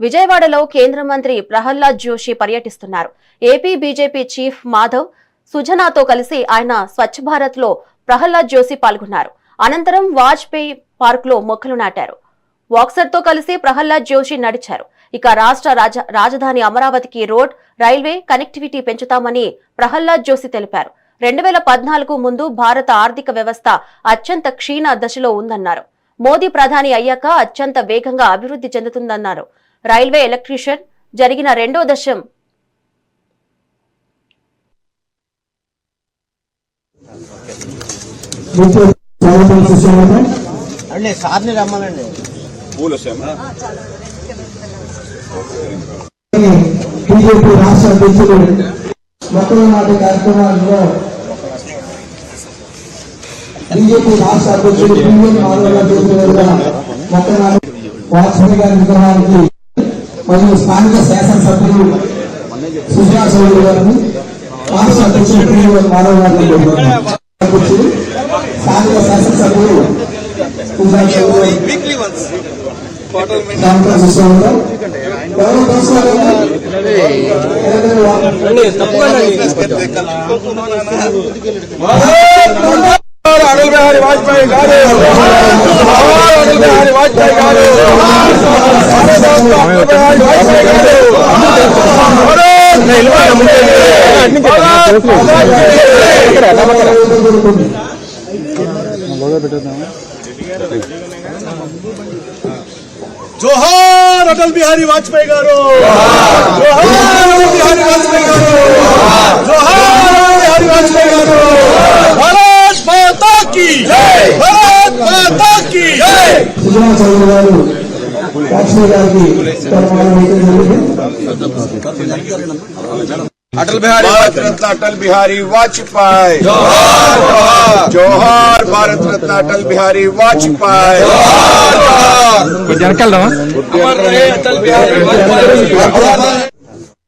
విజయవాడలో కేంద్ర మంత్రి ప్రహ్లాద్ జోషి పర్యటిస్తున్నారు. ఏపీ బీజేపీ చీఫ్ మాధవ్ సుజనాతో కలిసి ఆయన స్వచ్ఛ భారత్ లో ప్రహ్లాద్ జోషి పాల్గొన్నారు. అనంతరం వాజ్పేయి పార్క్ లో మొక్కలు నాటారు. వాక్సర్ తో కలిసి ప్రహ్లాద్ జోషి నడిచారు. ఇక రాష్ట్ర రాజధాని అమరావతికి రోడ్, రైల్వే కనెక్టివిటీ పెంచుతామని ప్రహ్లాద్ జోషి తెలిపారు. 2014 ముందు భారత ఆర్థిక వ్యవస్థ అత్యంత క్షీణ దశలో ఉందన్నారు. మోదీ ప్రధాని అయ్యాక అత్యంత వేగంగా అభివృద్ధి చెందుతుందన్నారు. రైల్వే ఎలక్ట్రీషియన్ జరిగిన రెండో దశం బీజేపీ రాష్ట్ర అధ్యక్షుడు మొక్కల నాటి కార్యక్రమాల్లో బీజేపీ రాష్ట్ర అధ్యక్షుడు పిఎన్ మాధవ్ గారు చేసిన మొక్కల నాటి వాజ్పేయి గారి విగ్రహానికి మరియు స్థానిక శాసనసభ్యులు సుజనా చౌదరి గారిని రాష్ట్ర అధ్యక్షుడు పిఎన్ మాధవ్ గారిని అధ్యక్షుడు స్థానిక శాసనసభ్యులు సుజనా చౌదరి అటల్ బిహారీ వాజ్పేయి గారు, అటల్ బిహారీ వాజ్పేయి గారు, జోహార్ అటల్ బిహారీ వాజ్పేయి గారు, జోహార్ అటల్ బిహారీ వాజ్పేయి గారు, జోహార్ అటల్ బిహారీ వాజ్పేయి గారు, భారత్ మాతా కీ జై, భారత్ మాతా కీ జై. సుజనా చౌదరి గారు వాజ్పేయి గారికి అటల్ బిహారీ భారత రత్న అటల్ బిహారీ వాజ్పేయి, జోహార్ జోహార్ భారత రత్న అటల్ బిహారీ వాజ్పేయి, జోహార్ జోహార్. అటల్ బిహారీ వాజ్పేయి.